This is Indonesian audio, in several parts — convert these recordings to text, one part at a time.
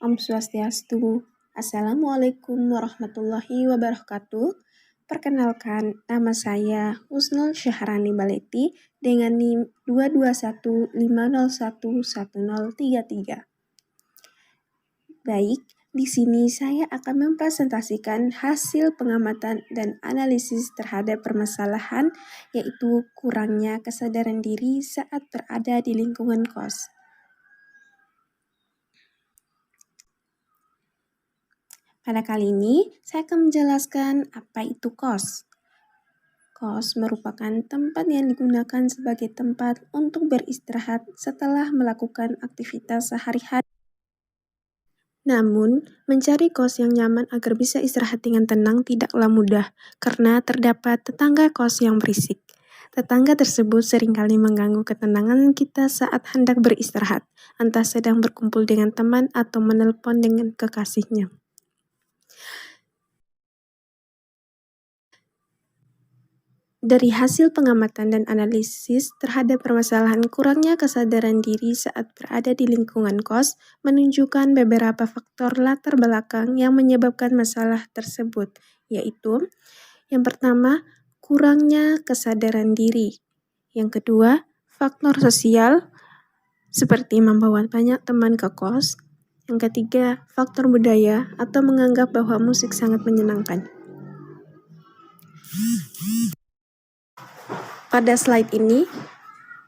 Om Swastiastu. Assalamualaikum warahmatullahi wabarakatuh. Perkenalkan, nama saya Husnul Syahrani Baleti dengan NIM 22150111033. Baik, di sini saya akan mempresentasikan hasil pengamatan dan analisis terhadap permasalahan, yaitu kurangnya kesadaran diri saat berada di lingkungan kos. Pada kali ini, saya akan menjelaskan apa itu kos. Kos merupakan tempat yang digunakan sebagai tempat untuk beristirahat setelah melakukan aktivitas sehari-hari. Namun, mencari kos yang nyaman agar bisa istirahat dengan tenang tidaklah mudah, karena terdapat tetangga kos yang berisik. Tetangga tersebut seringkali mengganggu ketenangan kita saat hendak beristirahat, entah sedang berkumpul dengan teman atau menelpon dengan kekasihnya. Dari hasil pengamatan dan analisis terhadap permasalahan kurangnya kesadaran diri saat berada di lingkungan kos menunjukkan beberapa faktor latar belakang yang menyebabkan masalah tersebut, yaitu yang pertama, kurangnya kesadaran diri. Yang kedua, faktor sosial seperti membawa banyak teman ke kos. Yang ketiga, faktor budaya atau menganggap bahwa musik sangat menyenangkan. Pada slide ini,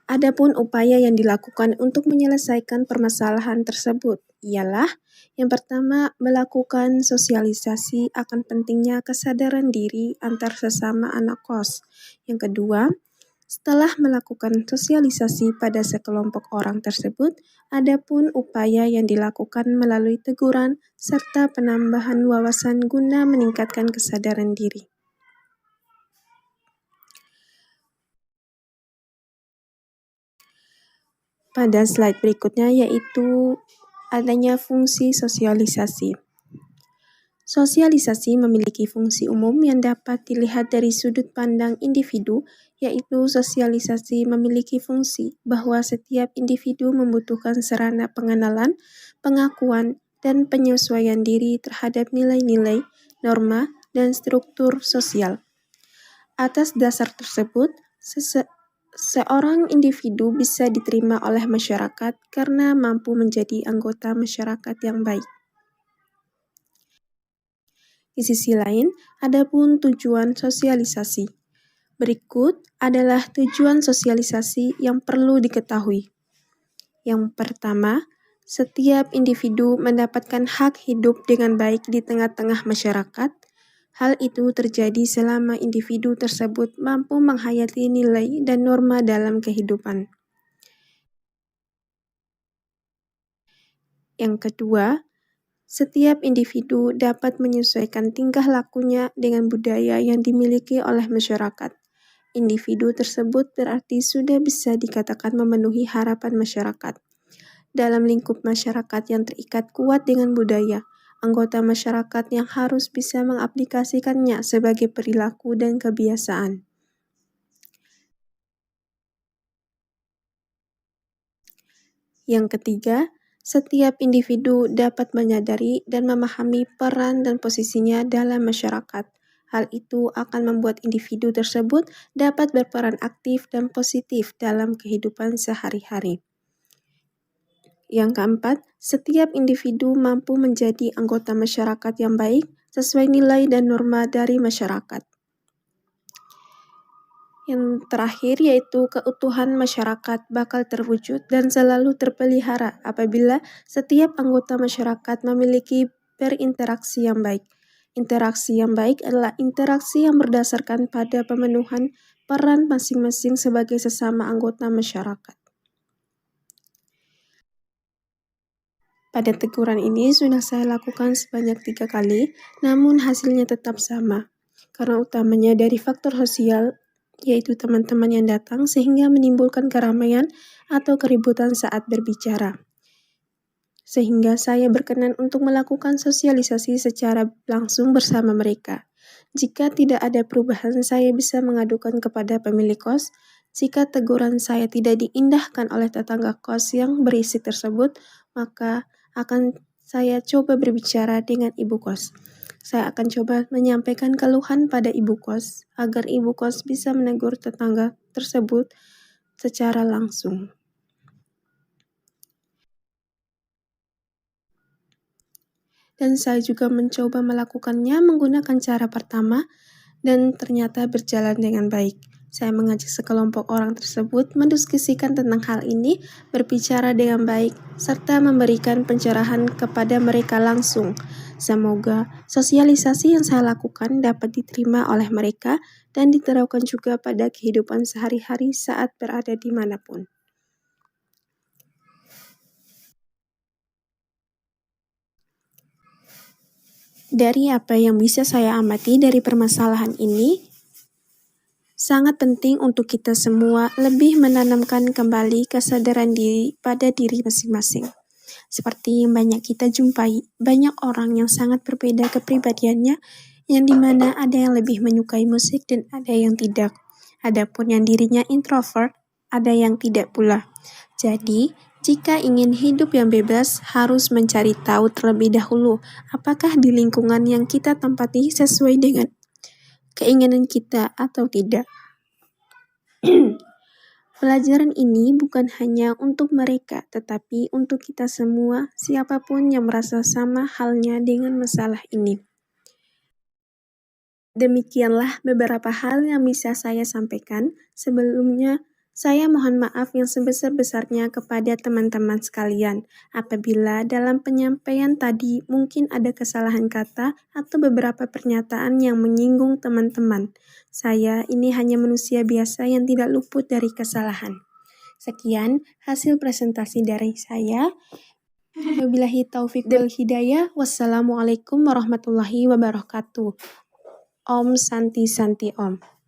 adapun upaya yang dilakukan untuk menyelesaikan permasalahan tersebut ialah yang pertama, melakukan sosialisasi akan pentingnya kesadaran diri antar sesama anak kos. Yang kedua, setelah melakukan sosialisasi pada sekelompok orang tersebut, adapun upaya yang dilakukan melalui teguran serta penambahan wawasan guna meningkatkan kesadaran diri. Pada slide berikutnya yaitu adanya fungsi sosialisasi. Sosialisasi memiliki fungsi umum yang dapat dilihat dari sudut pandang individu, yaitu sosialisasi memiliki fungsi bahwa setiap individu membutuhkan sarana pengenalan, pengakuan, dan penyesuaian diri terhadap nilai-nilai, norma, dan struktur sosial. Atas dasar tersebut, seorang individu bisa diterima oleh masyarakat karena mampu menjadi anggota masyarakat yang baik. Di sisi lain, adapun tujuan sosialisasi. Berikut adalah tujuan sosialisasi yang perlu diketahui. Yang pertama, setiap individu mendapatkan hak hidup dengan baik di tengah-tengah masyarakat. Hal itu terjadi selama individu tersebut mampu menghayati nilai dan norma dalam kehidupan. Yang kedua, setiap individu dapat menyesuaikan tingkah lakunya dengan budaya yang dimiliki oleh masyarakat. Individu tersebut berarti sudah bisa dikatakan memenuhi harapan masyarakat. Dalam lingkup masyarakat yang terikat kuat dengan budaya, anggota masyarakat yang harus bisa mengaplikasikannya sebagai perilaku dan kebiasaan. Yang ketiga, setiap individu dapat menyadari dan memahami peran dan posisinya dalam masyarakat. Hal itu akan membuat individu tersebut dapat berperan aktif dan positif dalam kehidupan sehari-hari. Yang keempat, setiap individu mampu menjadi anggota masyarakat yang baik sesuai nilai dan norma dari masyarakat. Yang terakhir yaitu keutuhan masyarakat bakal terwujud dan selalu terpelihara apabila setiap anggota masyarakat memiliki berinteraksi yang baik. Interaksi yang baik adalah interaksi yang berdasarkan pada pemenuhan peran masing-masing sebagai sesama anggota masyarakat. Pada teguran ini sudah saya lakukan sebanyak 3 kali, namun hasilnya tetap sama. Karena utamanya dari faktor sosial, yaitu teman-teman yang datang sehingga menimbulkan keramaian atau keributan saat berbicara. Sehingga saya berkenan untuk melakukan sosialisasi secara langsung bersama mereka. Jika tidak ada perubahan, saya bisa mengadukan kepada pemilik kos. Jika teguran saya tidak diindahkan oleh tetangga kos yang berisik tersebut, maka akan saya coba berbicara dengan ibu kos. Saya akan coba menyampaikan keluhan pada ibu kos agar ibu kos bisa menegur tetangga tersebut secara langsung. Dan saya juga mencoba melakukannya menggunakan cara pertama dan ternyata berjalan dengan baik. Saya mengajak sekelompok orang tersebut mendiskusikan tentang hal ini, berbicara dengan baik, serta memberikan pencerahan kepada mereka langsung. Semoga sosialisasi yang saya lakukan dapat diterima oleh mereka dan diterapkan juga pada kehidupan sehari-hari saat berada dimanapun. Dari apa yang bisa saya amati dari permasalahan ini, sangat penting untuk kita semua lebih menanamkan kembali kesadaran diri pada diri masing-masing. Seperti yang banyak kita jumpai, banyak orang yang sangat berbeda kepribadiannya, yang dimana ada yang lebih menyukai musik dan ada yang tidak. Adapun yang dirinya introvert, ada yang tidak pula. Jadi, jika ingin hidup yang bebas, harus mencari tahu terlebih dahulu apakah di lingkungan yang kita tempati sesuai dengan keinginan kita atau tidak. Pelajaran ini bukan hanya untuk mereka, tetapi untuk kita semua, siapapun yang merasa sama halnya dengan masalah ini. Demikianlah beberapa hal yang bisa saya sampaikan. Sebelumnya, saya mohon maaf yang sebesar-besarnya kepada teman-teman sekalian. Apabila dalam penyampaian tadi mungkin ada kesalahan kata atau beberapa pernyataan yang menyinggung teman-teman. Saya ini hanya manusia biasa yang tidak luput dari kesalahan. Sekian hasil presentasi dari saya. Wabillahi taufik wal hidayah. Wassalamualaikum warahmatullahi wabarakatuh. Om Santi Santi Om.